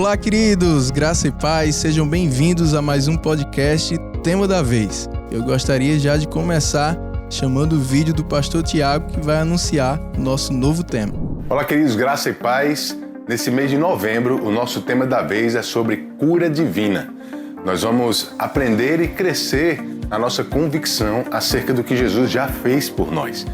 Olá, queridos! Graça e paz, sejam bem-vindos a mais um podcast Tema da Vez. Eu gostaria já de começar chamando o vídeo do pastor Tiago, que vai anunciar o nosso novo tema. Olá, queridos, graça e paz. Nesse mês de novembro, o nosso tema da vez é sobre cura divina. Nós vamos aprender e crescer na nossa convicção acerca do que Jesus já fez por nós.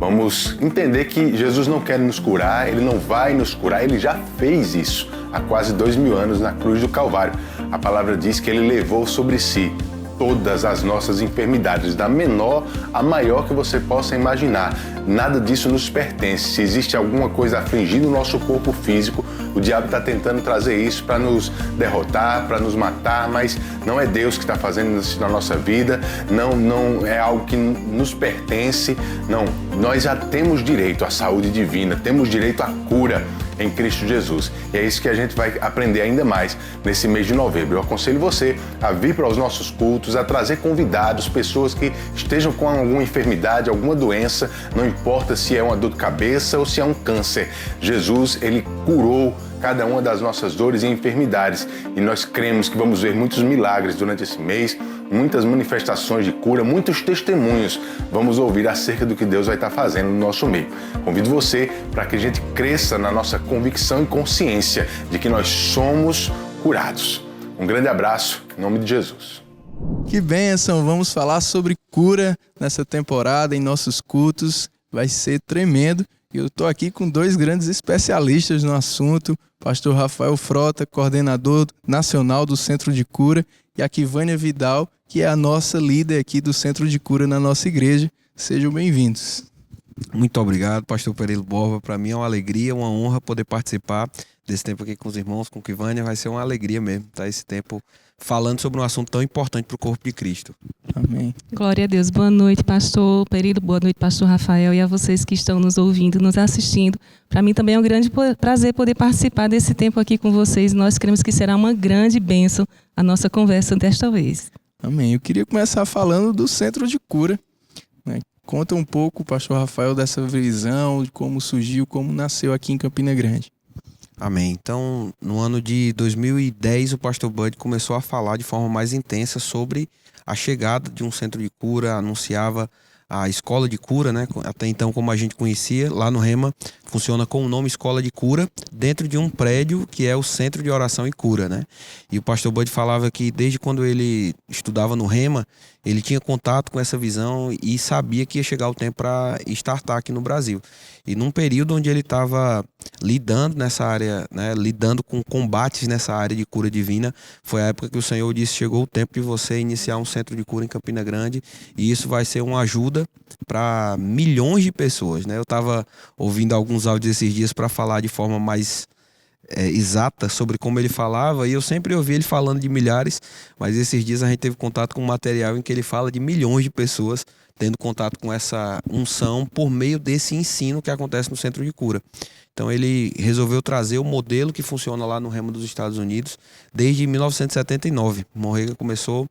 Vamos entender que Jesus não quer nos curar, Ele não vai nos curar, Ele já fez isso há quase 2000 anos na cruz do Calvário. A palavra diz que Ele levou sobre si todas as nossas enfermidades, da menor à maior que você possa imaginar. Nada disso nos pertence. Se existe alguma coisa afligindo o nosso corpo físico, o diabo está tentando trazer isso para nos derrotar, para nos matar, mas não é Deus que está fazendo isso na nossa vida, não é algo que nos pertence, não. Nós já temos direito à saúde divina, temos direito à cura em Cristo Jesus. E é isso que a gente vai aprender ainda mais nesse mês de novembro. Eu aconselho você a vir para os nossos cultos, a trazer convidados, pessoas que estejam com alguma enfermidade, alguma doença, não importa se é uma dor de cabeça ou se é um câncer. Jesus, Ele curou cada uma das nossas dores e enfermidades. E nós cremos que vamos ver muitos milagres durante esse mês, muitas manifestações de cura, muitos testemunhos. Vamos ouvir acerca do que Deus vai estar fazendo no nosso meio. Convido você para que a gente cresça na nossa convicção e consciência de que nós somos curados. Um grande abraço, em nome de Jesus. Que bênção! Vamos falar sobre cura nessa temporada em nossos cultos. Vai ser tremendo. Eu estou aqui com dois grandes especialistas no assunto, pastor Rafael Frota, coordenador nacional do Centro de Cura, e a Kivânia Vidal, que é a nossa líder aqui do Centro de Cura na nossa igreja. Sejam bem-vindos. Muito obrigado, pastor Pereira Borba. Para mim é uma alegria, uma honra poder participar desse tempo aqui com os irmãos, com Kivânia. Vai ser uma alegria mesmo, tá? Esse tempo falando sobre um assunto tão importante para o corpo de Cristo. Amém. Glória a Deus. Boa noite, pastor Pereira. Boa noite, pastor Rafael, e a vocês que estão nos ouvindo, nos assistindo. Para mim também é um grande prazer poder participar desse tempo aqui com vocês. Nós cremos que será uma grande bênção a nossa conversa desta vez. Amém. Eu queria começar falando do Centro de Cura, né? Conta um pouco, pastor Rafael, dessa visão, de como surgiu, como nasceu aqui em Campina Grande. Amém. Então, no ano de 2010, o pastor Bud começou a falar de forma mais intensa sobre a chegada de um centro de cura, anunciava a escola de cura, né? Até então, como a gente conhecia, lá no Rema, funciona com o nome Escola de Cura, dentro de um prédio que é o Centro de Oração e Cura, né? E o pastor Bud falava que desde quando ele estudava no Rema, ele tinha contato com essa visão e sabia que ia chegar o tempo para startar aqui no Brasil. E num período onde ele estava lidando nessa área, né, lidando com combates nessa área de cura divina, foi a época que o Senhor disse: chegou o tempo de você iniciar um centro de cura em Campina Grande, e isso vai ser uma ajuda para milhões de pessoas, né? Eu estava ouvindo alguns áudios esses dias para falar de forma mais exata sobre como ele falava, e eu sempre ouvi ele falando de milhares, mas esses dias a gente teve contato com um material em que ele fala de milhões de pessoas tendo contato com essa unção por meio desse ensino que acontece no Centro de Cura. Então ele resolveu trazer o modelo que funciona lá no Rema dos Estados Unidos desde 1979. Morrega começou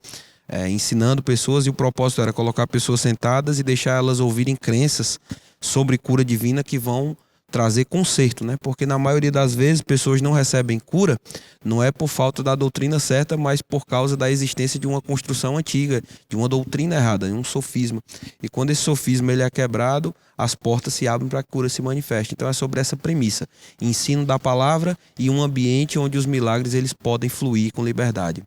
ensinando pessoas, e o propósito era colocar pessoas sentadas e deixar elas ouvirem crenças sobre cura divina que vão trazer conserto, né? Porque na maioria das vezes pessoas não recebem cura, não é por falta da doutrina certa, mas por causa da existência de uma construção antiga, de uma doutrina errada, um sofisma. E quando esse sofisma ele é quebrado, as portas se abrem para que a cura se manifeste. Então é sobre essa premissa: ensino da palavra e um ambiente onde os milagres eles podem fluir com liberdade.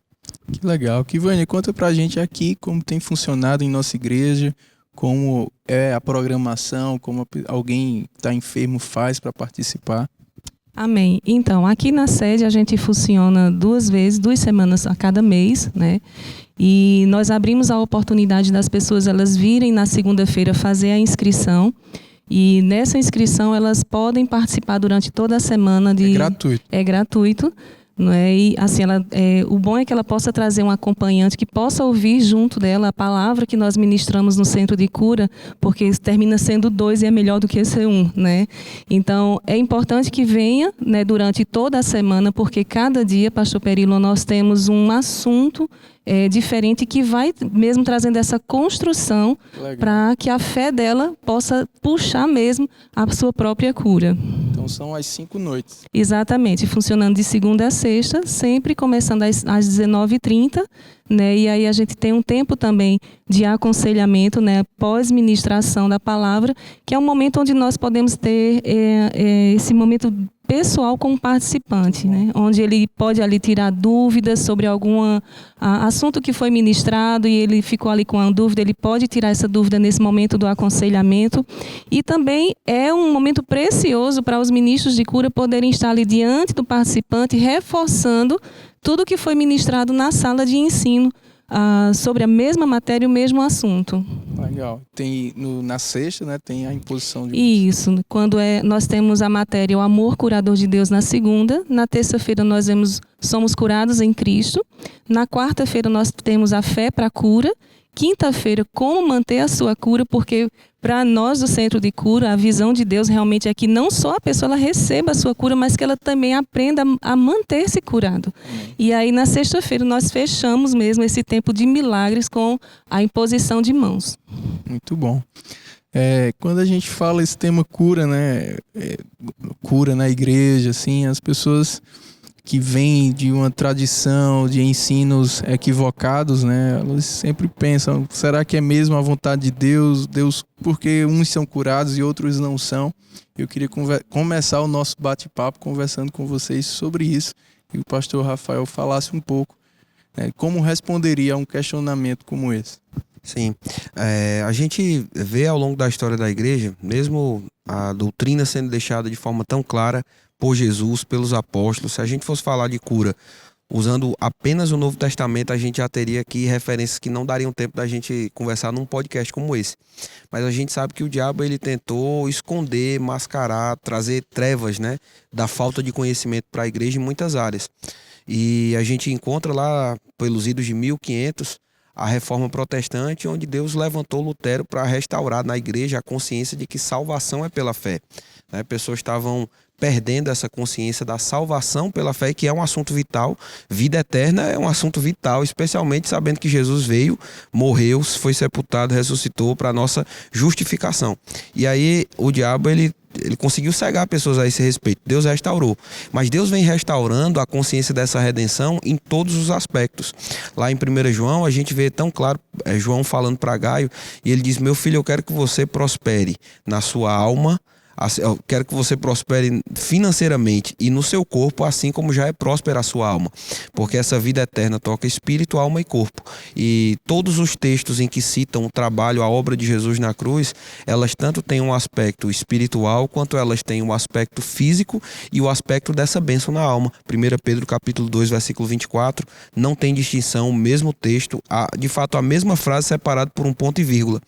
Que legal. Kivânia, conta pra gente aqui como tem funcionado em nossa igreja, como é a programação, como alguém que está enfermo faz para participar. Amém. Então, aqui na sede a gente funciona 2 semanas a cada mês, né? E nós abrimos a oportunidade das pessoas elas virem na segunda-feira fazer a inscrição. E nessa inscrição elas podem participar durante toda a semana. É gratuito. É gratuito. Não é? E assim, o bom é que ela possa trazer um acompanhante que possa ouvir junto dela a palavra que nós ministramos no Centro de Cura, porque termina sendo 2 e é melhor do que ser 1, né? Então, é importante que venha, né, durante toda a semana, porque cada dia, pastor Perilo, nós temos um assunto diferente que vai mesmo trazendo essa construção para que a fé dela possa puxar mesmo a sua própria cura. Então são as 5 noites. Exatamente, funcionando de segunda a sexta, sempre começando às 19h30, né? E aí a gente tem um tempo também de aconselhamento, né? Pós-ministração da palavra, que é um momento onde nós podemos ter esse momento pessoal com o participante, né? Onde ele pode ali tirar dúvidas sobre algum assunto que foi ministrado e ele ficou ali com uma dúvida, ele pode tirar essa dúvida nesse momento do aconselhamento. E também é um momento precioso para os ministros de cura poderem estar ali diante do participante, reforçando tudo que foi ministrado na sala de ensino sobre a mesma matéria e o mesmo assunto. Legal. Tem na sexta, né? Tem a imposição de... Isso. Quando nós temos a matéria O Amor Curador de Deus na segunda. Na terça-feira nós somos curados em Cristo. Na quarta-feira nós temos a fé para a cura. Quinta-feira, como manter a sua cura, porque para nós do Centro de Cura, a visão de Deus realmente é que não só a pessoa ela receba a sua cura, mas que ela também aprenda a manter-se curado. E aí na sexta-feira nós fechamos mesmo esse tempo de milagres com a imposição de mãos. Muito bom. Quando a gente fala esse tema cura, né? Cura na igreja, assim, as pessoas que vêm de uma tradição de ensinos equivocados, né? Elas sempre pensam, será que é mesmo a vontade de Deus? Porque uns são curados e outros não são. Eu queria começar o nosso bate-papo conversando com vocês sobre isso, e o pastor Rafael falasse um pouco, né, como responderia a um questionamento como esse. Sim, a gente vê ao longo da história da igreja, mesmo a doutrina sendo deixada de forma tão clara por Jesus, pelos apóstolos. Se a gente fosse falar de cura usando apenas o Novo Testamento, a gente já teria aqui referências que não dariam tempo da gente conversar num podcast como esse. Mas a gente sabe que o diabo ele tentou esconder, mascarar, trazer trevas, né, da falta de conhecimento para a igreja em muitas áreas. E a gente encontra lá, pelos idos de 1500, a reforma protestante, onde Deus levantou Lutero para restaurar na igreja a consciência de que salvação é pela fé. Pessoas estavam perdendo essa consciência da salvação pela fé, que é um assunto vital. Vida eterna é um assunto vital, especialmente sabendo que Jesus veio, morreu, foi sepultado, ressuscitou para a nossa justificação. E aí o diabo ele conseguiu cegar pessoas a esse respeito. Deus restaurou. Mas Deus vem restaurando a consciência dessa redenção em todos os aspectos. Lá em 1 João, a gente vê tão claro, João falando para Gaio, e ele diz: meu filho, eu quero que você prospere na sua alma, eu quero que você prospere financeiramente e no seu corpo, assim como já é próspera a sua alma. Porque essa vida eterna toca espírito, alma e corpo. E todos os textos em que citam o trabalho, a obra de Jesus na cruz, elas tanto têm um aspecto espiritual, quanto elas têm um aspecto físico e o aspecto dessa bênção na alma. 1 Pedro capítulo 2, versículo 24, não tem distinção, o mesmo texto, de fato a mesma frase separada por um ponto e vírgula.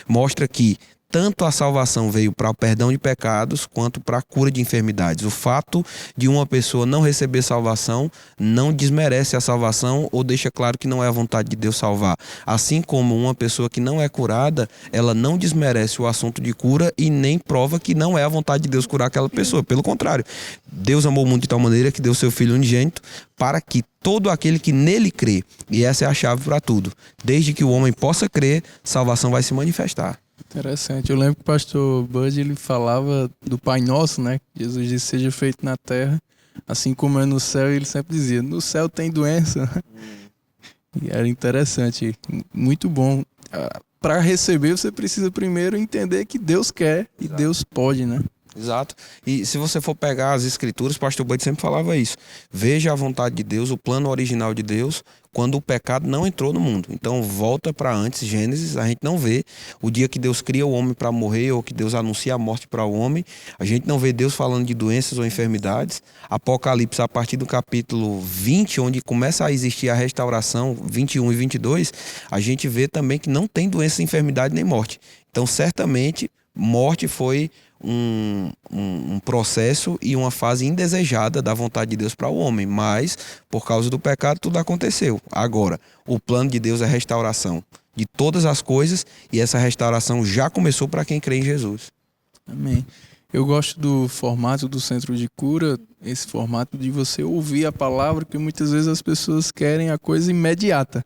Mostra que tanto a salvação veio para o perdão de pecados, quanto para a cura de enfermidades. O fato de uma pessoa não receber salvação não desmerece a salvação ou deixa claro que não é a vontade de Deus salvar. Assim como uma pessoa que não é curada, ela não desmerece o assunto de cura e nem prova que não é a vontade de Deus curar aquela pessoa. Pelo contrário, Deus amou o mundo de tal maneira que deu seu Filho unigênito para que todo aquele que nele crê, e essa é a chave para tudo, desde que o homem possa crer, salvação vai se manifestar. Interessante. Eu lembro que o pastor Bud ele falava do Pai Nosso, né? Jesus disse: seja feito na terra, assim como é no céu. E ele sempre dizia: no céu tem doença. E era interessante. Muito bom. Para receber, você precisa primeiro entender que Deus quer e Deus pode, né? Exato. E se você for pegar as escrituras, o pastor Bud sempre falava isso. Veja a vontade de Deus, o plano original de Deus, quando o pecado não entrou no mundo. Então volta para antes, Gênesis, a gente não vê o dia que Deus cria o homem para morrer ou que Deus anuncia a morte para o homem. A gente não vê Deus falando de doenças ou enfermidades. Apocalipse, a partir do capítulo 20, onde começa a existir a restauração, 21 e 22, a gente vê também que não tem doença, enfermidade nem morte. Então certamente morte foi um processo e uma fase indesejada da vontade de Deus para o homem, mas por causa do pecado tudo aconteceu. Agora, o plano de Deus é restauração de todas as coisas, e essa restauração já começou para quem crê em Jesus. Amém. Eu gosto do formato do Centro de Cura, esse formato de você ouvir a palavra, que muitas vezes as pessoas querem a coisa imediata,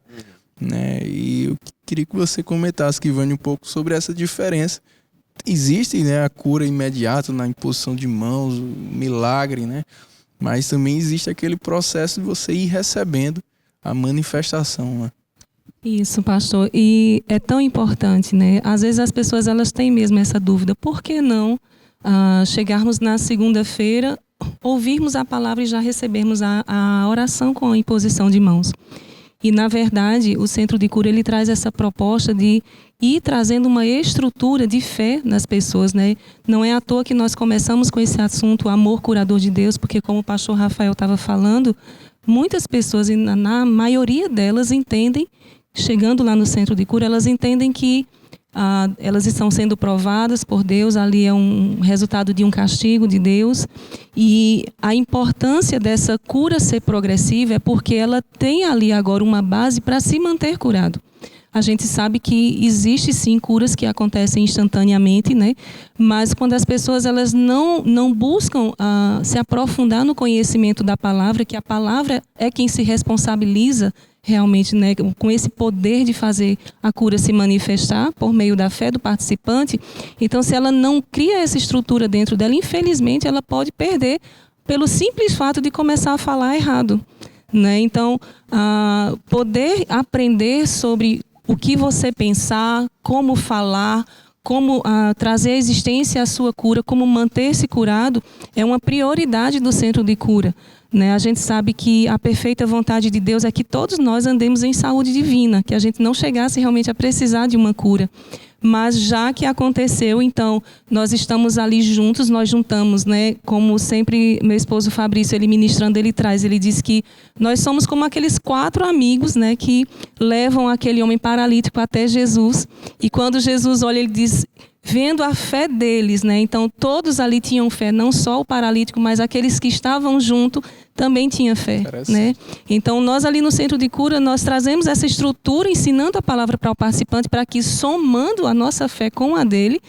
né? E eu queria que você comentasse, Kivani, um pouco sobre essa diferença. existe, né, a cura imediata na imposição de mãos, o milagre, né? Mas também existe aquele processo de você ir recebendo a manifestação, né? Isso, pastor. E é tão importante, né? Às vezes as pessoas elas têm mesmo essa dúvida. Por que não chegarmos na segunda-feira, ouvirmos a palavra e já recebermos a oração com a imposição de mãos? E, na verdade, o Centro de Cura ele traz essa proposta de ir trazendo uma estrutura de fé nas pessoas, né? Não é à toa que nós começamos com esse assunto, o amor curador de Deus, porque, como o pastor Rafael estava falando, muitas pessoas, e na maioria delas, entendem, chegando lá no Centro de Cura, elas entendem que elas estão sendo provadas por Deus, ali é um resultado de um castigo de Deus, e a importância dessa cura ser progressiva é porque ela tem ali agora uma base para se manter curado. A gente sabe que existe sim curas que acontecem instantaneamente, né? Mas quando as pessoas elas não buscam se aprofundar no conhecimento da palavra, que a palavra é quem se responsabiliza realmente, né, com esse poder de fazer a cura se manifestar por meio da fé do participante. Então, se ela não cria essa estrutura dentro dela, infelizmente, ela pode perder pelo simples fato de começar a falar errado, né? Então, poder aprender sobre o que você pensar, como falar, como trazer à existência a sua cura, como manter-se curado, é uma prioridade do Centro de Cura, né? A gente sabe que a perfeita vontade de Deus é que todos nós andemos em saúde divina, que a gente não chegasse realmente a precisar de uma cura. Mas já que aconteceu, então, nós estamos ali juntos, nós juntamos, né? Como sempre, meu esposo Fabrício, ele ministrando, ele diz que nós somos como aqueles 4 amigos, né? Que levam aquele homem paralítico até Jesus. E quando Jesus olha, ele diz, vendo a fé deles, né? Então, todos ali tinham fé, não só o paralítico, mas aqueles que estavam junto também tinham fé, né? Então, nós ali no Centro de Cura, nós trazemos essa estrutura, ensinando a palavra para o participante, para que, somando a nossa fé com a dele,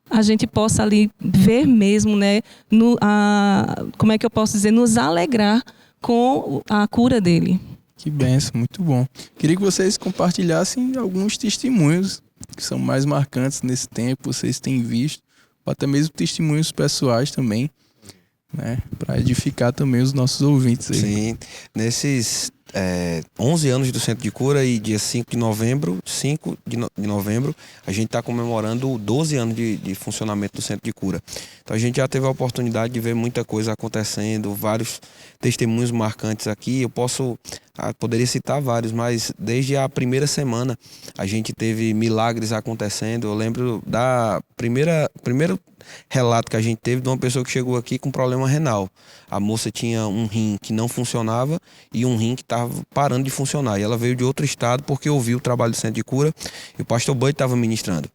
a gente possa ali ver mesmo, né? Como é que eu posso dizer? Nos alegrar com a cura dele. Que bênção, muito bom. Queria que vocês compartilhassem alguns testemunhos que são mais marcantes nesse tempo, vocês têm visto, ou até mesmo testemunhos pessoais também, né, para edificar também os nossos ouvintes aí. Sim, nesses 11 anos do Centro de Cura e dia 5 de novembro, a gente está comemorando 12 anos de funcionamento do Centro de Cura. Então a gente já teve a oportunidade de ver muita coisa acontecendo, vários testemunhos marcantes aqui. Eu poderia citar vários, mas desde a primeira semana a gente teve milagres acontecendo. Eu lembro da primeiro relato que a gente teve de uma pessoa que chegou aqui com problema renal. A moça tinha um rim que não funcionava e um rim que estava parando de funcionar. E ela veio de outro estado porque ouviu o trabalho do Centro de Cura e o pastor Bud estava ministrando.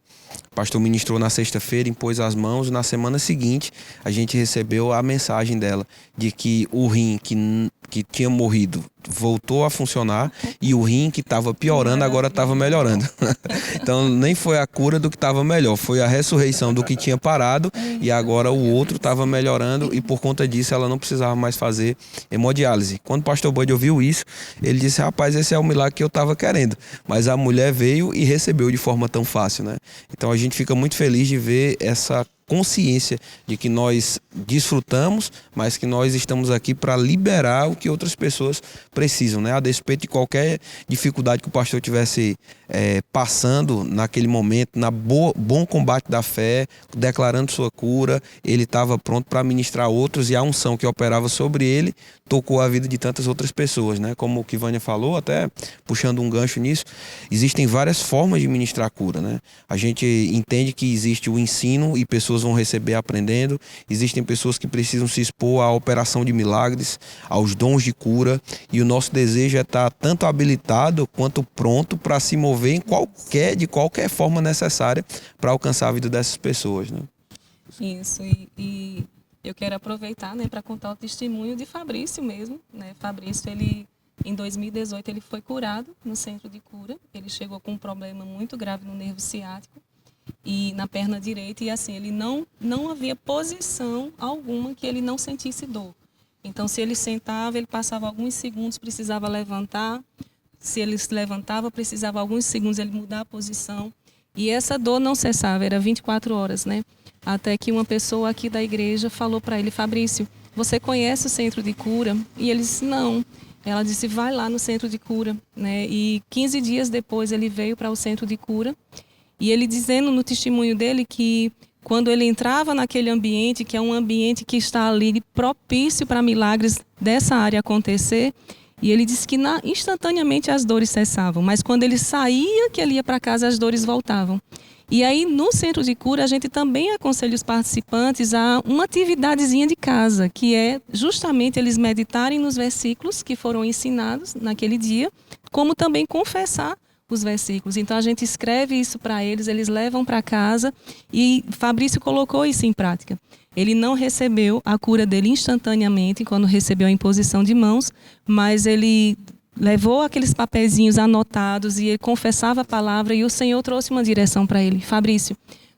O pastor ministrou na sexta-feira, impôs as mãos. Na semana seguinte, a gente recebeu a mensagem dela de que o rim que tinha morrido voltou a funcionar e o rim que estava piorando agora estava melhorando. Então nem foi a cura do que estava melhor, foi a ressurreição do que tinha parado e agora o outro estava melhorando e por conta disso ela não precisava mais fazer hemodiálise. Quando o pastor Bud ouviu isso, ele disse, rapaz, esse é o milagre que eu estava querendo. Mas a mulher veio e recebeu de forma tão fácil, né? Então a gente fica muito feliz de ver essa consciência de que nós desfrutamos, mas que nós estamos aqui para liberar o que outras pessoas precisam, né? A despeito de qualquer dificuldade que o pastor tivesse passando naquele momento, bom combate da fé, declarando sua cura, ele estava pronto para ministrar outros e a unção que operava sobre ele tocou a vida de tantas outras pessoas, né? Como o que Vânia falou, até puxando um gancho nisso, existem várias formas de ministrar cura, né? A gente entende que existe o ensino e pessoas vão receber aprendendo, existem pessoas que precisam se expor à operação de milagres, aos dons de cura, e o nosso desejo é estar tanto habilitado quanto pronto para se mover de qualquer forma necessária para alcançar a vida dessas pessoas, né? Isso, e eu quero aproveitar, né, para contar o testemunho de Fabrício mesmo, né? Fabrício, em 2018, ele foi curado no Centro de Cura. Ele chegou com um problema muito grave no nervo ciático e na perna direita, e assim, ele não havia posição alguma que ele não sentisse dor. Então, se ele sentava, ele passava alguns segundos, precisava levantar. Se ele se levantava, precisava alguns segundos ele mudar a posição. E essa dor não cessava, era 24 horas, né? Até que uma pessoa aqui da igreja falou para ele: Fabrício, você conhece o centro de cura? E ele disse: não. Ela disse: vai lá no centro de cura, né? E 15 dias depois ele veio para o centro de cura. E ele dizendo no testemunho dele que quando ele entrava naquele ambiente, que é um ambiente que está ali propício para milagres dessa área acontecer, e ele disse que instantaneamente as dores cessavam, mas quando ele saía, que ele ia para casa, as dores voltavam. E aí, no centro de cura, a gente também aconselha os participantes a uma atividadezinha de casa, que é justamente eles meditarem nos versículos que foram ensinados naquele dia, como também confessar os versículos. Então a gente escreve isso para eles levam para casa, e Fabrício colocou isso em prática. Ele não recebeu a cura dele instantaneamente quando recebeu a imposição de mãos, mas ele levou aqueles papezinhos anotados e ele confessava a palavra, e o Senhor trouxe uma direção para ele: Fabrício,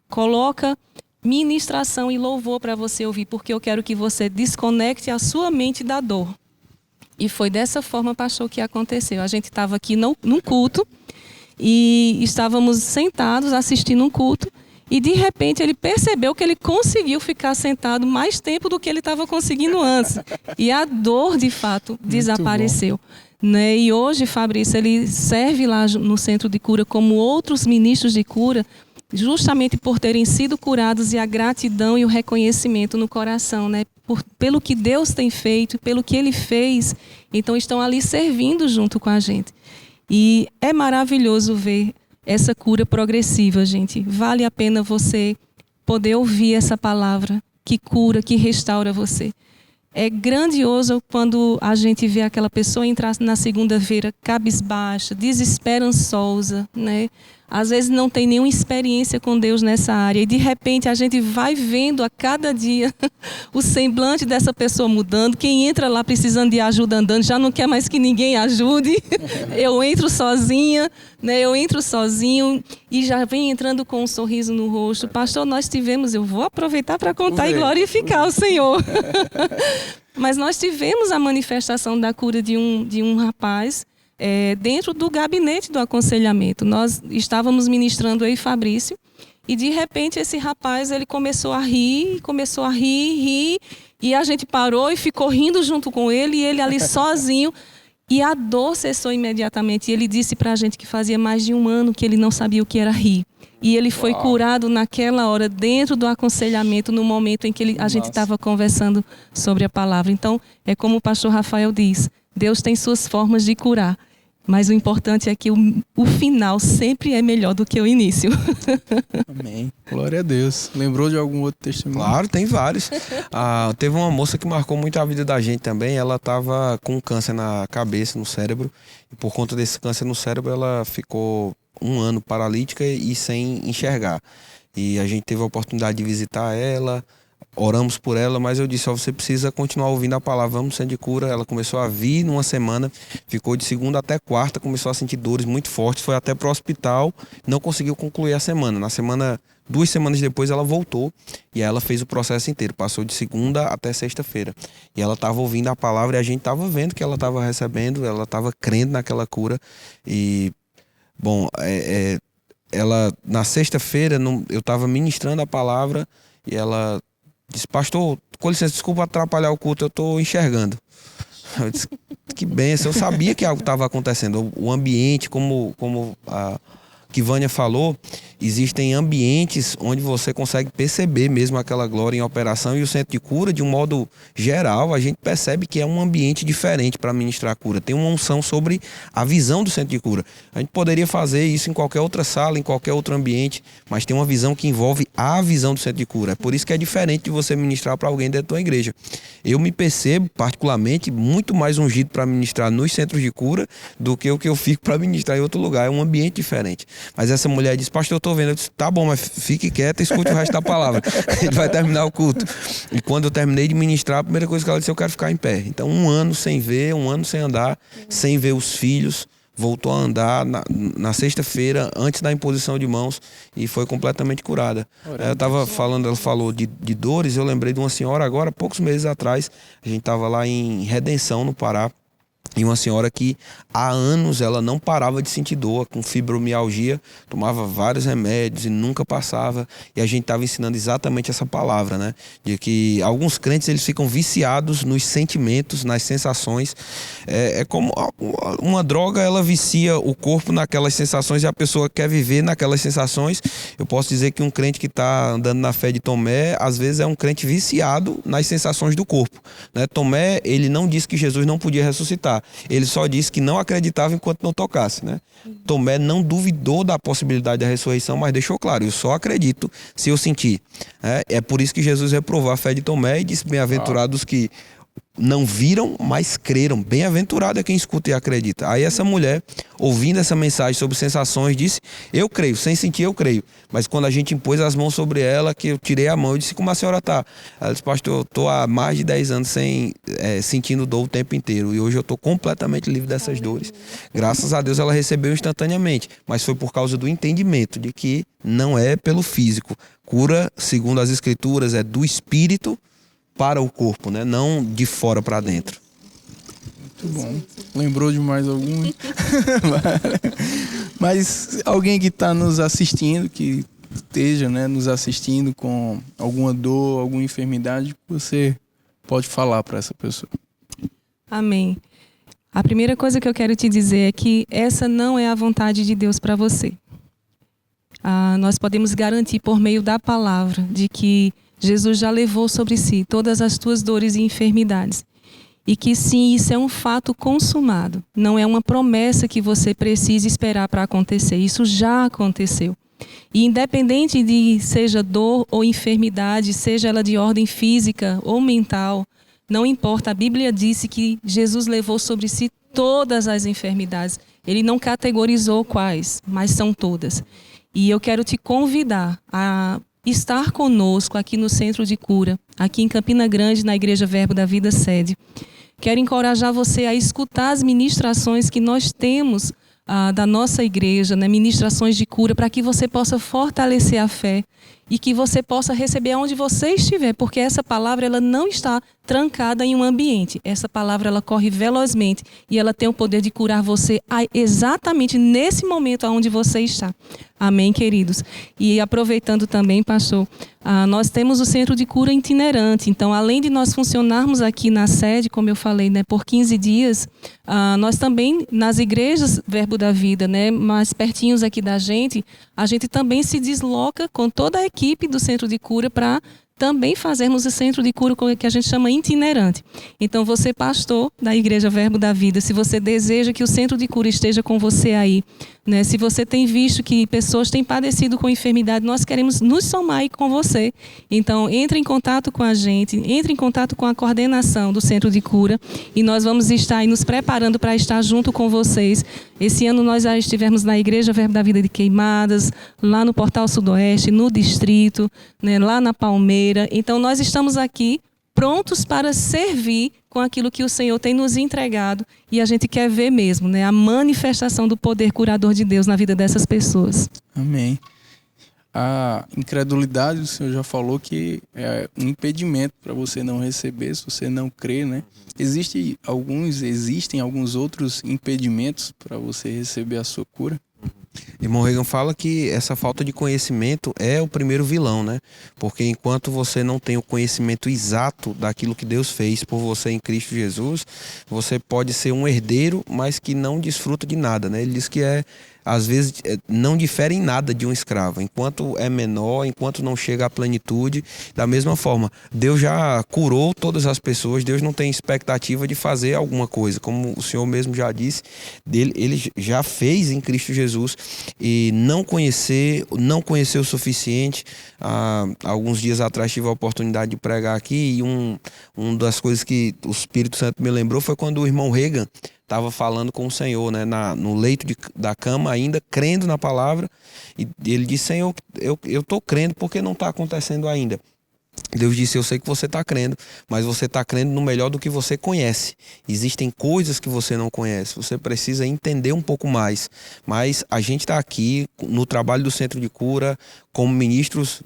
coloca ministração e louvor para você ouvir, porque eu quero que você desconecte a sua mente da dor. E foi dessa forma, pastor, que aconteceu. A gente estava aqui num culto e estávamos sentados assistindo um culto, e de repente ele percebeu que ele conseguiu ficar sentado mais tempo do que ele estava conseguindo antes. E a dor, de fato, desapareceu. Né? E hoje, Fabrício, ele serve lá no centro de cura como outros ministros de cura, justamente por terem sido curados, e a gratidão e o reconhecimento no coração, né? Pelo que Deus tem feito, pelo que Ele fez. Então estão ali servindo junto com a gente. E é maravilhoso ver essa cura progressiva, gente. Vale a pena você poder ouvir essa palavra que cura, que restaura você. É grandioso quando a gente vê aquela pessoa entrar na segunda-feira cabisbaixa, desesperançosa, né? Às vezes não tem nenhuma experiência com Deus nessa área, e de repente a gente vai vendo a cada dia o semblante dessa pessoa mudando. Quem entra lá precisando de ajuda andando já não quer mais que ninguém ajude. Eu entro sozinha, né? Eu entro sozinho e já vem entrando com um sorriso no rosto. Pastor, nós tivemos, eu vou aproveitar para contar e glorificar o Senhor. Mas nós tivemos a manifestação da cura de um rapaz dentro do gabinete do aconselhamento. Nós estávamos ministrando eu e Fabrício, e de repente esse rapaz ele começou a rir, e a gente parou e ficou rindo junto com ele, e ele ali sozinho, e a dor cessou imediatamente. E ele disse para a gente que fazia mais de 1 ano que ele não sabia o que era rir. E ele foi curado naquela hora, dentro do aconselhamento, no momento em que a gente estava conversando sobre a palavra. Então, é como o pastor Rafael diz, Deus tem suas formas de curar, mas o importante é que o final sempre é melhor do que o início. Amém. Glória a Deus. Lembrou de algum outro testemunho? Claro, tem vários. Teve uma moça que marcou muito a vida da gente também. Ela estava com câncer na cabeça, no cérebro. E por conta desse câncer no cérebro, ela ficou 1 ano paralítica e sem enxergar. E a gente teve a oportunidade de visitar ela, oramos por ela, mas eu disse: você precisa continuar ouvindo a palavra, vamos no centro de cura. Ela começou a vir numa semana, ficou de segunda até quarta, começou a sentir dores muito fortes, foi até para o hospital, não conseguiu concluir a semana. Na semana, 2 semanas depois, ela voltou e ela fez o processo inteiro, passou de segunda até sexta-feira. E ela estava ouvindo a palavra e a gente estava vendo que ela estava recebendo, ela estava crendo naquela cura. E, bom, ela, na sexta-feira, eu estava ministrando a palavra e ela disse: pastor, com licença, desculpa atrapalhar o culto, eu estou enxergando. Eu disse: que bênção, eu sabia que algo estava acontecendo. O ambiente, como a que Vânia falou, existem ambientes onde você consegue perceber mesmo aquela glória em operação, e o centro de cura, de um modo geral, a gente percebe que é um ambiente diferente para ministrar a cura. Tem uma unção sobre a visão do centro de cura. A gente poderia fazer isso em qualquer outra sala, em qualquer outro ambiente, mas tem uma visão que envolve a visão do centro de cura. É por isso que é diferente de você ministrar para alguém dentro da tua igreja. Eu me percebo, particularmente, muito mais ungido para ministrar nos centros de cura do que o que eu fico para ministrar em outro lugar. É um ambiente diferente. Mas essa mulher disse: pastor, eu estou vendo. Eu disse: tá bom, mas fique quieto e escute o resto da palavra. Ele vai terminar o culto. E quando eu terminei de ministrar, a primeira coisa que ela disse: eu quero ficar em pé. Então, 1 ano sem ver, 1 ano sem andar, sem ver os filhos. Voltou a andar na sexta-feira, antes da imposição de mãos, e foi completamente curada. Eu estava falando, ela falou de dores, eu lembrei de uma senhora agora, poucos meses atrás, a gente estava lá em Redenção, no Pará, E uma senhora que há anos ela não parava de sentir dor, com fibromialgia, tomava vários remédios e nunca passava. E a gente estava ensinando exatamente essa palavra, né? De que alguns crentes eles ficam viciados nos sentimentos, nas sensações. É como uma droga, ela vicia o corpo naquelas sensações e a pessoa quer viver naquelas sensações. Eu posso dizer que um crente que está andando na fé de Tomé, às vezes é um crente viciado nas sensações do corpo, né? Tomé, ele não disse que Jesus não podia ressuscitar. Ele só disse que não acreditava enquanto não tocasse, né? Tomé não duvidou da possibilidade da ressurreição, mas deixou claro, eu só acredito se eu sentir. É por isso que Jesus reprovou a fé de Tomé e disse, bem-aventurados que não viram, mas creram. Bem-aventurado é quem escuta e acredita. Aí essa mulher, ouvindo essa mensagem sobre sensações, disse, eu creio, sem sentir eu creio. Mas quando a gente impôs as mãos sobre ela, que eu tirei a mão, eu disse, como a senhora está? Ela disse, pastor, eu estou há mais de 10 anos sentindo dor o tempo inteiro. E hoje eu estou completamente livre dessas dores. Graças a Deus ela recebeu instantaneamente. Mas foi por causa do entendimento de que não é pelo físico. Cura, segundo as escrituras, é do espírito para o corpo, né? Não de fora para dentro. Muito bom. Lembrou de mais algum? Mas alguém que está nos assistindo, que esteja, né, nos assistindo com alguma dor, alguma enfermidade, você pode falar para essa pessoa. Amém. A primeira coisa que eu quero te dizer é que essa não é a vontade de Deus para você. Nós podemos garantir por meio da palavra de que Jesus já levou sobre si todas as tuas dores e enfermidades. E que sim, isso é um fato consumado. Não é uma promessa que você precisa esperar para acontecer. Isso já aconteceu. E independente de seja dor ou enfermidade, seja ela de ordem física ou mental, não importa. A Bíblia disse que Jesus levou sobre si todas as enfermidades. Ele não categorizou quais, mas são todas. E eu quero te convidar a estar conosco aqui no Centro de Cura, aqui em Campina Grande, na Igreja Verbo da Vida Sede. Quero encorajar você a escutar as ministrações que nós temos da nossa igreja, né? Ministrações de cura, para que você possa fortalecer a fé e que você possa receber aonde você estiver, porque essa palavra ela não está trancada em um ambiente. Essa palavra ela corre velozmente e ela tem o poder de curar você exatamente nesse momento aonde você está. Amém, queridos? E aproveitando também, pastor, nós temos o Centro de Cura itinerante. Então, além de nós funcionarmos aqui na sede, como eu falei, né, por 15 dias, nós também, nas igrejas Verbo da Vida, né, mais pertinhos aqui da gente, a gente também se desloca com toda a equipe do Centro de Cura para também fazermos o Centro de Cura que a gente chama itinerante. Então, você, pastor da Igreja Verbo da Vida, se você deseja que o Centro de Cura esteja com você aí, né? Se você tem visto que pessoas têm padecido com enfermidade, nós queremos nos somar aí com você. Então, entre em contato com a gente, entre em contato com a coordenação do Centro de Cura e nós vamos estar aí nos preparando para estar junto com vocês. Esse ano nós já estivemos na Igreja Verbo da Vida de Queimadas, lá no Portal Sudoeste, no Distrito, né? Lá na Palmeira. Então, nós estamos aqui prontos para servir com aquilo que o Senhor tem nos entregado e a gente quer ver mesmo, né, a manifestação do poder curador de Deus na vida dessas pessoas. Amém. A incredulidade, o Senhor já falou que é um impedimento para você não receber, se você não crer, né? Existem alguns outros impedimentos para você receber a sua cura? Irmão Reagan fala que essa falta de conhecimento é o primeiro vilão, né? Porque enquanto você não tem o conhecimento exato daquilo que Deus fez por você em Cristo Jesus, você pode ser um herdeiro, mas que não desfruta de nada, né? Ele diz que às vezes não difere em nada de um escravo, enquanto é menor, enquanto não chega à plenitude. Da mesma forma, Deus já curou todas as pessoas, Deus não tem expectativa de fazer alguma coisa, como o Senhor mesmo já disse, Ele já fez em Cristo Jesus. E não conhecer o suficiente. Alguns dias atrás tive a oportunidade de pregar aqui e uma das coisas que o Espírito Santo me lembrou foi quando o irmão Reagan estava falando com o Senhor, né, no leito da cama, ainda crendo na palavra, e ele disse: Senhor, eu estou crendo porque não está acontecendo ainda. Deus disse: eu sei que você está crendo, mas você está crendo no melhor do que você conhece. Existem coisas que você não conhece, você precisa entender um pouco mais. Mas a gente está aqui no trabalho do Centro de Cura como ministros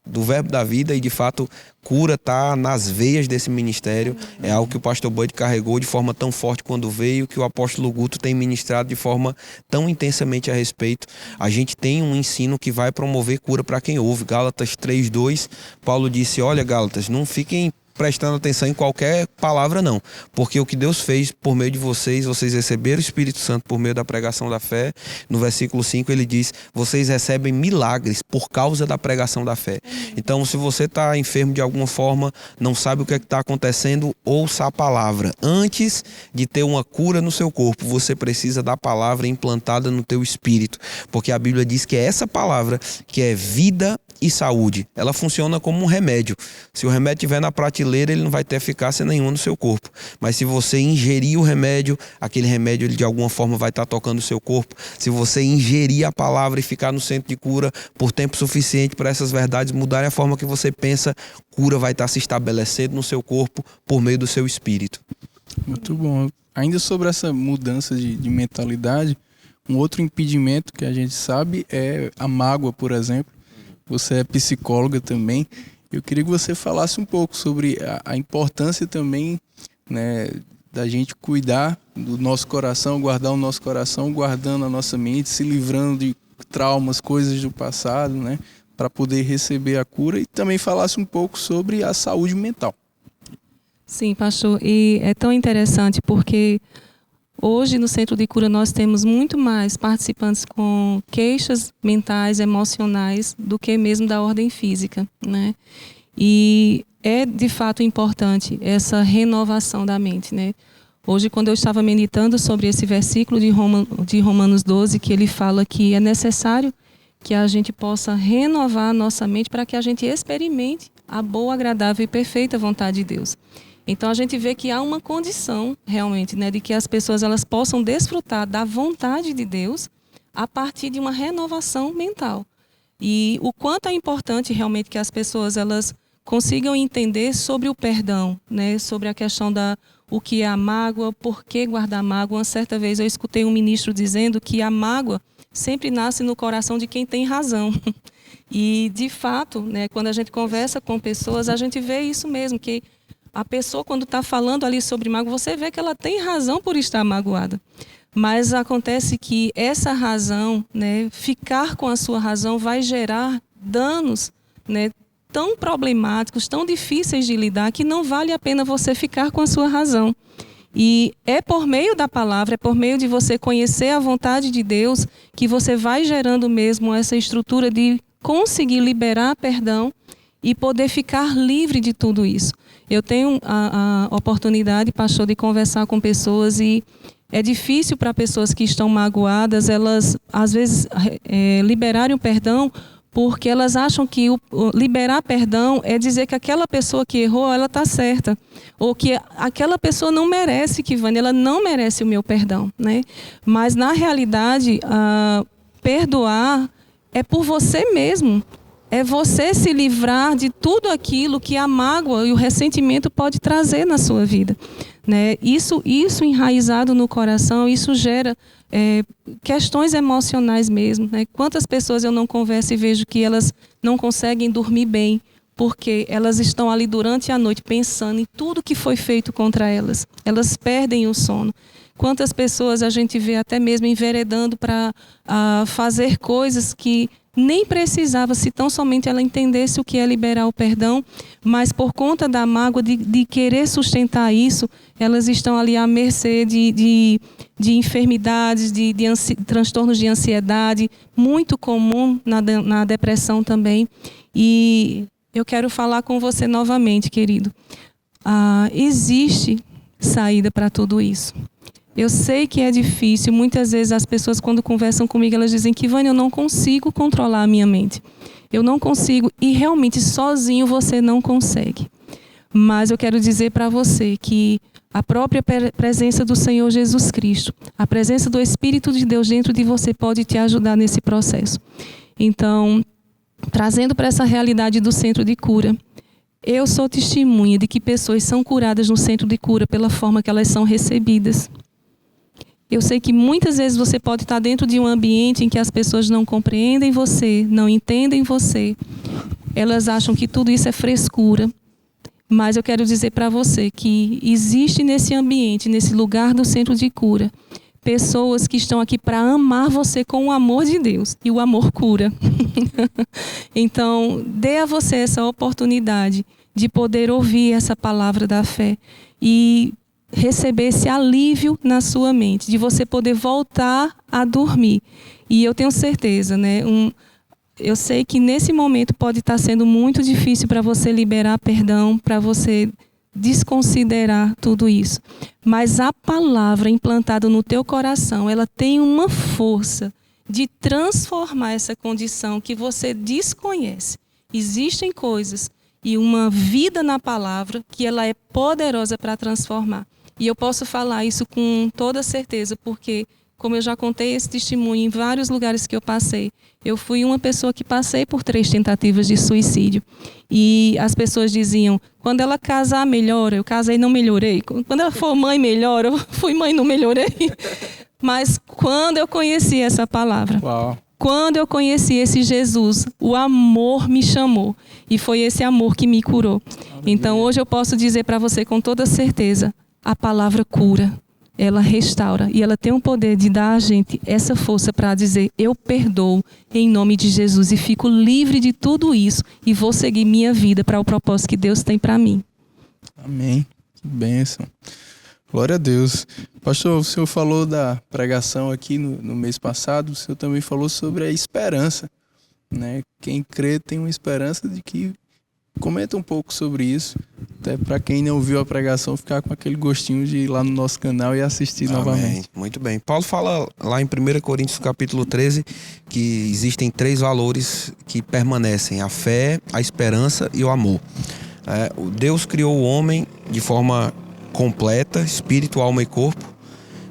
do Verbo da Vida, e de fato cura está nas veias desse ministério. É algo que o pastor Bud carregou de forma tão forte quando veio, que o apóstolo Guto tem ministrado de forma tão intensamente a respeito. A gente tem um ensino que vai promover cura para quem ouve. Gálatas 3:2, Paulo disse: olha, Gálatas, não fiquem prestando atenção em qualquer palavra não, porque o que Deus fez por meio de vocês receberam o Espírito Santo por meio da pregação da fé. No versículo 5 ele diz: vocês recebem milagres por causa da pregação da fé. Então, se você está enfermo de alguma forma, não sabe o que está acontecendo, ouça a palavra. Antes de ter uma cura no seu corpo, você precisa da palavra implantada no teu espírito, porque a Bíblia diz que é essa palavra que é vida e saúde. Ela funciona como um remédio. Se o remédio estiver na prateleira, ele não vai ter eficácia nenhuma no seu corpo. Mas se você ingerir o remédio, aquele remédio ele de alguma forma vai estar tocando o seu corpo. Se você ingerir a palavra e ficar no centro de cura por tempo suficiente para essas verdades mudarem a forma que você pensa, cura vai estar se estabelecendo no seu corpo por meio do seu espírito. Muito bom. Ainda sobre essa mudança de mentalidade, um outro impedimento que a gente sabe é a mágoa, por exemplo. Você é psicóloga também. Eu queria que você falasse um pouco sobre a importância também, né, da gente cuidar do nosso coração, guardar o nosso coração, guardando a nossa mente, se livrando de traumas, coisas do passado, né, para poder receber a cura, e também falasse um pouco sobre a saúde mental. Sim, pastor. E é tão interessante porque hoje no Centro de Cura nós temos muito mais participantes com queixas mentais, emocionais, do que mesmo da ordem física, né? E é de fato importante essa renovação da mente, né? Hoje, quando eu estava meditando sobre esse versículo de Romanos 12, que ele fala que é necessário que a gente possa renovar a nossa mente para que a gente experimente a boa, agradável e perfeita vontade de Deus. Então a gente vê que há uma condição realmente, né, de que as pessoas elas possam desfrutar da vontade de Deus a partir de uma renovação mental. E o quanto é importante realmente que as pessoas elas consigam entender sobre o perdão, né, sobre a questão da o que é a mágoa, por que guardar mágoa. Uma certa vez eu escutei um ministro dizendo que a mágoa sempre nasce no coração de quem tem razão. E de fato, né, quando a gente conversa com pessoas, a gente vê isso mesmo, que a pessoa, quando está falando ali sobre mágoa, você vê que ela tem razão por estar magoada. Mas acontece que essa razão, né, ficar com a sua razão, vai gerar danos, né, tão problemáticos, tão difíceis de lidar, que não vale a pena você ficar com a sua razão. E é por meio da palavra, é por meio de você conhecer a vontade de Deus, que você vai gerando mesmo essa estrutura de conseguir liberar perdão e poder ficar livre de tudo isso. Eu tenho a oportunidade, pastor, de conversar com pessoas e é difícil para pessoas que estão magoadas, elas às vezes liberarem o perdão, porque elas acham que liberar perdão é dizer que aquela pessoa que errou, ela está certa. Ou que aquela pessoa não merece, Kivane, ela não merece o meu perdão, né? Mas na realidade, perdoar é por você mesmo. É você se livrar de tudo aquilo que a mágoa e o ressentimento pode trazer na sua vida, né? Isso enraizado no coração, isso gera questões emocionais mesmo, né? Quantas pessoas eu não converso e vejo que elas não conseguem dormir bem, porque elas estão ali durante a noite pensando em tudo que foi feito contra elas. Elas perdem o sono. Quantas pessoas a gente vê até mesmo enveredando para fazer coisas que nem precisava, se tão somente ela entendesse o que é liberar o perdão, mas por conta da mágoa de querer sustentar isso, elas estão ali à mercê de enfermidades, de transtornos de ansiedade, muito comum na depressão também. E eu quero falar com você novamente, querido. Existe saída para tudo isso. Eu sei que é difícil, muitas vezes as pessoas quando conversam comigo, elas dizem que, Vânia, eu não consigo controlar a minha mente. Eu não consigo, e realmente sozinho você não consegue. Mas eu quero dizer para você que a própria presença do Senhor Jesus Cristo, a presença do Espírito de Deus dentro de você pode te ajudar nesse processo. Então, trazendo para essa realidade do centro de cura, eu sou testemunha de que pessoas são curadas no centro de cura pela forma que elas são recebidas. Eu sei que muitas vezes você pode estar dentro de um ambiente em que as pessoas não compreendem você, não entendem você. elas acham que tudo isso é frescura. Mas eu quero dizer para você que existe nesse ambiente, nesse lugar do centro de cura, pessoas que estão aqui para amar você com o amor de Deus. E o amor cura. Então, dê a você essa oportunidade de poder ouvir essa palavra da fé e receber esse alívio na sua mente, de você poder voltar a dormir. E eu tenho certeza, né? Eu sei que nesse momento pode estar sendo muito difícil para você liberar perdão, para você desconsiderar tudo isso. Mas a palavra implantada no teu coração, ela tem uma força de transformar essa condição que você desconhece. Existem coisas e uma vida na palavra que ela é poderosa para transformar. E eu posso falar isso com toda certeza, porque, como eu já contei esse testemunho em vários lugares que eu passei, eu fui uma pessoa que passei por 3 tentativas de suicídio. E as pessoas diziam, quando ela casar, melhora. Eu casei e não melhorei. Quando ela for mãe, melhora. Eu fui mãe e não melhorei. Mas quando eu conheci essa palavra, Uau. quando eu conheci esse Jesus, o amor me chamou. E foi esse amor que me curou. Então, hoje eu posso dizer para você com toda certeza, a palavra cura. Ela restaura e ela tem o poder de dar a gente essa força para dizer, eu perdoo em nome de Jesus e fico livre de tudo isso e vou seguir minha vida para o propósito que Deus tem para mim. Amém. Que bênção. Glória a Deus. Pastor, o senhor falou da pregação aqui no mês passado, o senhor também falou sobre a esperança, né? Quem crê tem uma esperança de que... Comenta um pouco sobre isso, até para quem não viu a pregação ficar com aquele gostinho de ir lá no nosso canal e assistir novamente. Muito bem. Paulo fala lá em 1 Coríntios capítulo 13 que existem 3 valores que permanecem: a fé, a esperança e o amor. Deus criou o homem de forma completa, espírito, alma e corpo.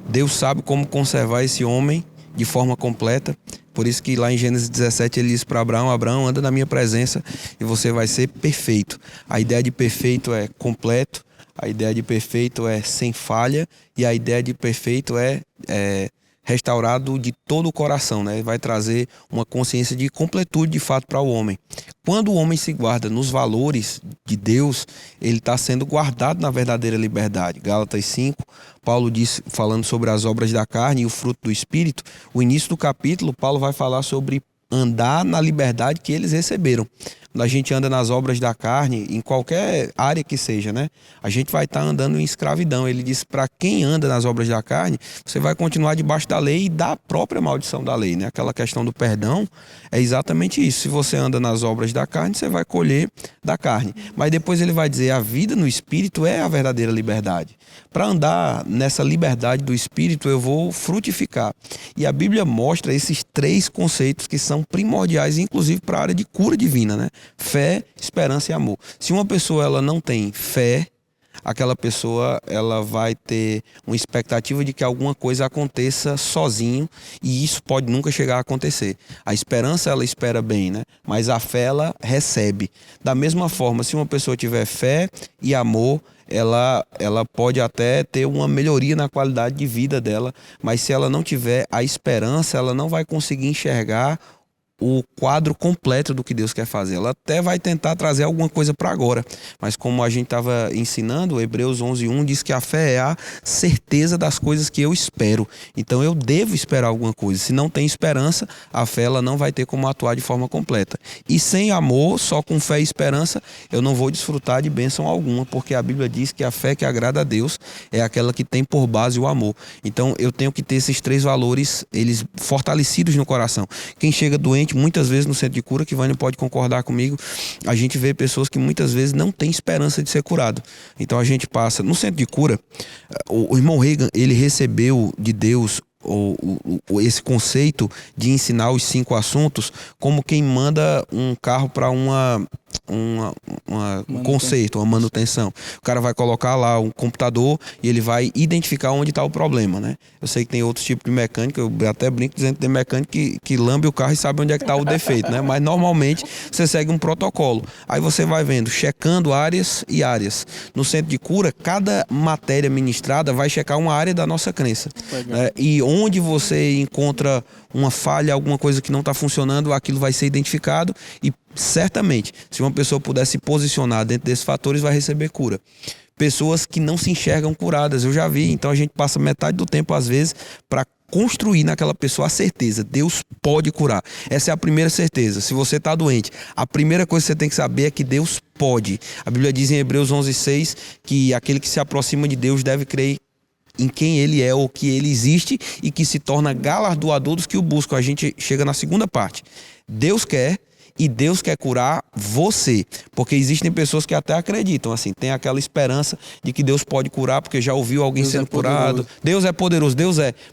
Deus sabe como conservar esse homem de forma completa. Por isso que lá em Gênesis 17 ele diz para Abraão, Abraão, anda na minha presença e você vai ser perfeito. A ideia de perfeito é completo, a ideia de perfeito é sem falha e a ideia de perfeito é restaurado de todo o coração, né? Vai trazer uma consciência de completude de fato para o homem. Quando o homem se guarda nos valores de Deus, ele está sendo guardado na verdadeira liberdade. Gálatas 5, Paulo diz, falando sobre as obras da carne e o fruto do Espírito, o início do capítulo, Paulo vai falar sobre andar na liberdade que eles receberam. Quando a gente anda nas obras da carne, em qualquer área que seja, né? A gente vai estar andando em escravidão. Ele diz, para quem anda nas obras da carne, você vai continuar debaixo da lei e da própria maldição da lei, né? Aquela questão do perdão é exatamente isso. Se você anda nas obras da carne, você vai colher da carne. Mas depois ele vai dizer, a vida no Espírito é a verdadeira liberdade. Para andar nessa liberdade do Espírito, eu vou frutificar. E a Bíblia mostra esses 3 conceitos que são primordiais, inclusive para a área de cura divina, né? Fé, esperança e amor. Se uma pessoa ela não tem fé, aquela pessoa ela vai ter uma expectativa de que alguma coisa aconteça sozinho e isso pode nunca chegar a acontecer. A esperança ela espera bem, né? Mas a fé ela recebe. Da mesma forma, se uma pessoa tiver fé e amor, ela pode até ter uma melhoria na qualidade de vida dela, mas se ela não tiver a esperança, ela não vai conseguir enxergar o quadro completo do que Deus quer fazer. Ela até vai tentar trazer alguma coisa para agora, mas como a gente estava ensinando, Hebreus 11:1 diz que a fé é a certeza das coisas que eu espero. Então eu devo esperar alguma coisa. Se não tem esperança, a fé ela não vai ter como atuar de forma completa. E sem amor, só com fé e esperança, eu não vou desfrutar de bênção alguma, porque a Bíblia diz que a fé que agrada a Deus é aquela que tem por base o amor. Então eu tenho que ter esses 3 valores, eles fortalecidos no coração. Quem chega doente, muitas vezes no centro de cura, que Vânia pode concordar comigo, a gente vê pessoas que muitas vezes não têm esperança de ser curado. Então a gente passa, no centro de cura, o irmão Reagan, ele recebeu de Deus esse conceito de ensinar os 5 assuntos como quem manda um carro para um conserto, uma manutenção. O cara vai colocar lá um computador e ele vai identificar onde está o problema, né? Eu sei que tem outros tipos de mecânica, eu até brinco dizendo que tem mecânico que lambe o carro e sabe onde é que está o defeito, né? Mas normalmente você segue um protocolo. Aí você vai vendo, checando áreas e áreas. No centro de cura, cada matéria ministrada vai checar uma área da nossa crença. Né? E onde você encontra uma falha, alguma coisa que não está funcionando, aquilo vai ser identificado e certamente, se uma pessoa puder se posicionar dentro desses fatores, vai receber cura. Pessoas que não se enxergam curadas, eu já vi, então a gente passa metade do tempo, às vezes, para construir naquela pessoa a certeza, Deus pode curar. Essa é a primeira certeza. Se você está doente, a primeira coisa que você tem que saber é que Deus pode. A Bíblia diz em Hebreus 11:6 que aquele que se aproxima de Deus deve crer em quem ele é ou que ele existe e que se torna galardoador dos que o buscam. A gente chega na segunda parte. Deus quer e Deus quer curar você, porque existem pessoas que até acreditam, assim, tem aquela esperança de que Deus pode curar porque já ouviu alguém sendo curado. Deus é poderoso,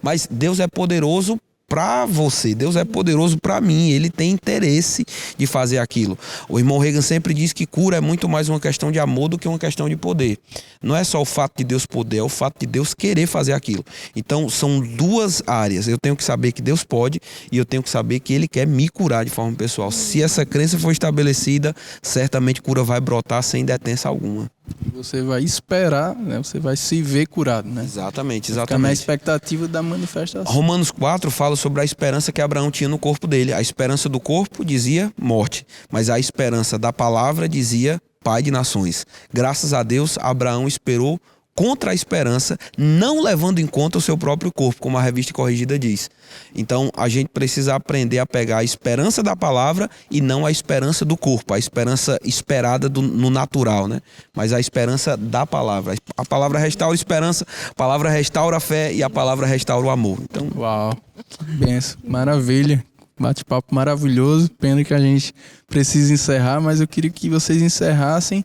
mas Deus é poderoso para você, Deus é poderoso para mim, Ele tem interesse de fazer aquilo. O irmão Reagan sempre diz que cura é muito mais uma questão de amor do que uma questão de poder. Não é só o fato de Deus poder, é o fato de Deus querer fazer aquilo. Então são duas áreas, eu tenho que saber que Deus pode e eu tenho que saber que Ele quer me curar de forma pessoal. Se essa crença for estabelecida, certamente cura vai brotar sem detença alguma. E você vai esperar, né? Você vai se ver curado, né? Exatamente. Ficar na expectativa da manifestação. Romanos 4 fala sobre a esperança que Abraão tinha no corpo dele. A esperança do corpo dizia morte, mas a esperança da palavra dizia pai de nações. Graças a Deus, Abraão esperou contra a esperança, não levando em conta o seu próprio corpo, como a Revista Corrigida diz. Então, a gente precisa aprender a pegar a esperança da palavra e não a esperança do corpo, a esperança esperada no natural, né? Mas a esperança da palavra. A palavra restaura a esperança, a palavra restaura a fé e a palavra restaura o amor. Então, uau, que benção, maravilha. Bate-papo maravilhoso. Pena que a gente precisa encerrar, mas eu queria que vocês encerrassem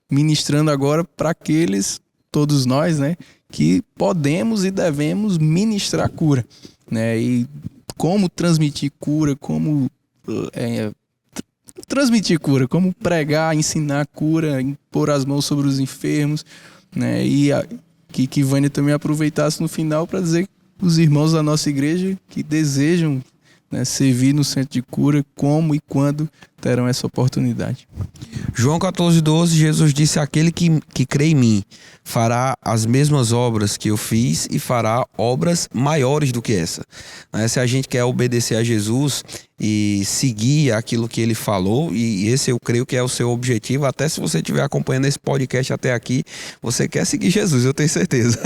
ministrando agora para aqueles, todos nós, né, que podemos e devemos ministrar cura, né, e como transmitir cura, como transmitir cura, como pregar, ensinar cura, impor as mãos sobre os enfermos, né, e que Vânia também aproveitasse no final para dizer que os irmãos da nossa igreja que desejam, né, servir no centro de cura, como e quando terão essa oportunidade. João 14:12, Jesus disse: aquele que crê em mim fará as mesmas obras que eu fiz e fará obras maiores do que essa. Se a gente quer obedecer a Jesus e seguir aquilo que ele falou, e esse eu creio que é o seu objetivo, até se você estiver acompanhando esse podcast até aqui, você quer seguir Jesus, eu tenho certeza.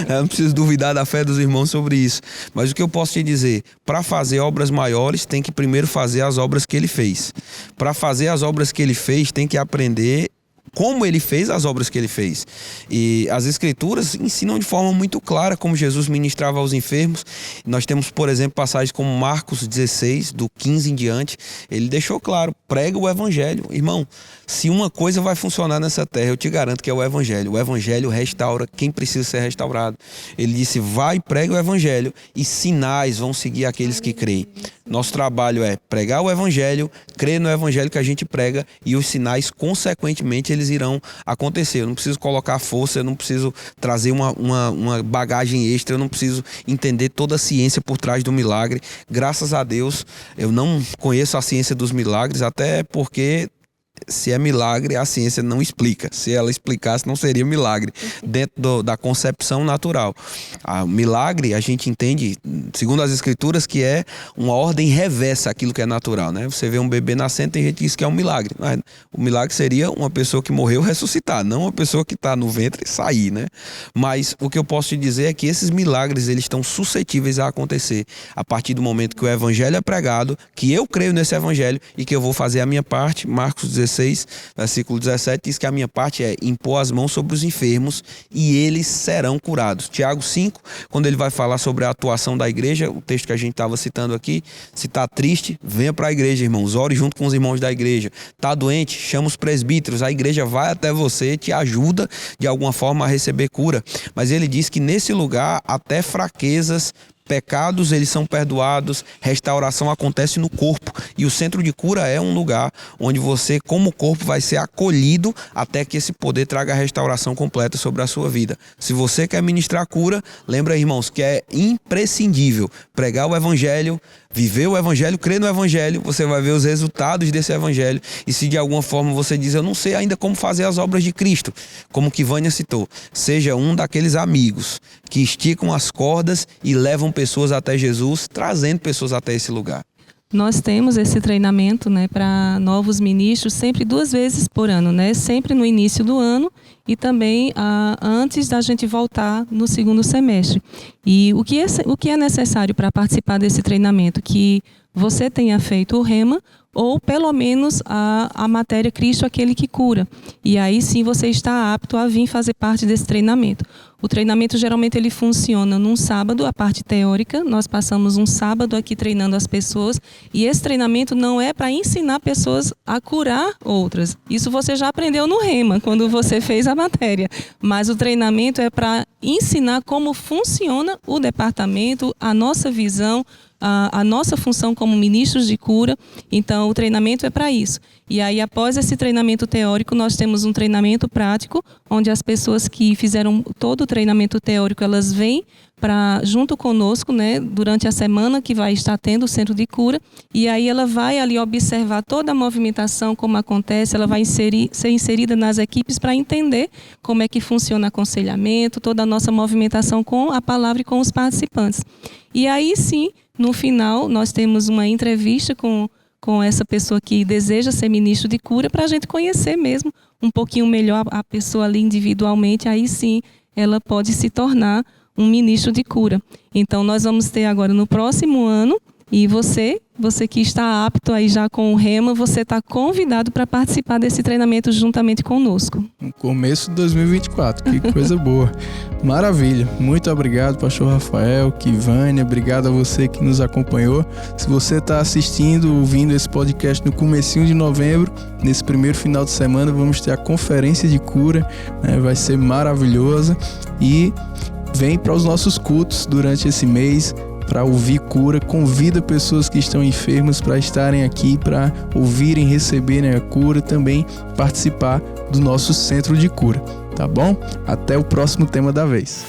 Eu não preciso duvidar da fé dos irmãos sobre isso. Mas o que eu posso te dizer, para fazer obras maiores, tem que primeiro fazer as obras que ele fez. Para fazer as obras que ele fez, tem que aprender como ele fez as obras que ele fez. E as escrituras ensinam de forma muito clara como Jesus ministrava aos enfermos. Nós temos, por exemplo, passagens como Marcos 16, do 15 em diante. Ele deixou claro, prega o evangelho. Irmão, se uma coisa vai funcionar nessa terra, eu te garanto que é o evangelho. O evangelho restaura quem precisa ser restaurado. Ele disse, vai e prega o evangelho e sinais vão seguir aqueles que creem. Nosso trabalho é pregar o evangelho, crer no evangelho que a gente prega e os sinais, consequentemente, eles irão acontecer. Eu não preciso colocar força, eu não preciso trazer uma bagagem extra, eu não preciso entender toda a ciência por trás do milagre. Graças a Deus, eu não conheço a ciência dos milagres, até porque se é milagre, a ciência não explica. Se ela explicasse, não seria milagre dentro da concepção natural. Milagre, a gente entende, segundo as escrituras, que é uma ordem reversa àquilo que é natural, né? Você vê um bebê nascendo, tem gente que diz que é um milagre. Mas o milagre seria uma pessoa que morreu ressuscitar, não uma pessoa que está no ventre sair, né? Mas o que eu posso te dizer é que esses milagres, eles estão suscetíveis a acontecer a partir do momento que o evangelho é pregado, que eu creio nesse evangelho e que eu vou fazer a minha parte. Marcos 16, versículo 17, diz que a minha parte é impor as mãos sobre os enfermos e eles serão curados. Tiago 5, quando ele vai falar sobre a atuação da igreja, o texto que a gente estava citando aqui, se está triste, venha para a igreja, irmãos, ore junto com os irmãos da igreja. Está doente, chama os presbíteros, a igreja vai até você, te ajuda de alguma forma a receber cura. Mas ele diz que nesse lugar, até fraquezas, pecados, eles são perdoados, restauração acontece no corpo. E o centro de cura é um lugar onde você, como corpo, vai ser acolhido até que esse poder traga a restauração completa sobre a sua vida. Se você quer ministrar cura, lembra, irmãos, que é imprescindível pregar o evangelho, viver o evangelho, crer no evangelho, você vai ver os resultados desse evangelho. E se de alguma forma você diz, eu não sei ainda como fazer as obras de Cristo, como que Vânia citou, seja um daqueles amigos que esticam as cordas e levam pessoas até Jesus, trazendo pessoas até esse lugar. Nós temos esse treinamento, né, para novos ministros sempre 2 vezes por ano, né? Sempre no início do ano e também antes da gente voltar no segundo semestre. E o que é necessário para participar desse treinamento? Que você tenha feito o Rema ou pelo menos a matéria Cristo, aquele que cura. E aí sim você está apto a vir fazer parte desse treinamento. O treinamento geralmente ele funciona num sábado, a parte teórica. Nós passamos um sábado aqui treinando as pessoas e esse treinamento não é para ensinar pessoas a curar outras. Isso você já aprendeu no Rema, quando você fez a matéria. Mas o treinamento é para ensinar como funciona o departamento, a nossa visão, a nossa função como ministros de cura. Então, o treinamento é para isso. E aí, após esse treinamento teórico, nós temos um treinamento prático, onde as pessoas que fizeram todo o treinamento teórico, elas vêm junto conosco, né, durante a semana que vai estar tendo o centro de cura, e aí ela vai ali observar toda a movimentação, como acontece, ela vai ser inserida nas equipes para entender como é que funciona o aconselhamento, toda a nossa movimentação com a palavra e com os participantes. E aí sim, no final, nós temos uma entrevista com essa pessoa que deseja ser ministro de cura, para a gente conhecer mesmo um pouquinho melhor a pessoa ali individualmente, aí sim ela pode se tornar um ministro de cura. Então nós vamos ter agora no próximo ano, e você que está apto aí já com o Rema, você está convidado para participar desse treinamento juntamente conosco. No começo de 2024, que coisa boa. Maravilha. Muito obrigado, pastor Rafael, Kivânia, obrigado a você que nos acompanhou. Se você está assistindo, ouvindo esse podcast no comecinho de novembro, nesse primeiro final de semana, vamos ter a conferência de cura, né? Vai ser maravilhosa. E vem para os nossos cultos durante esse mês, para ouvir cura. Convida pessoas que estão enfermas para estarem aqui, para ouvirem, receberem a cura, também participar do nosso centro de cura, tá bom? Até o próximo tema da vez.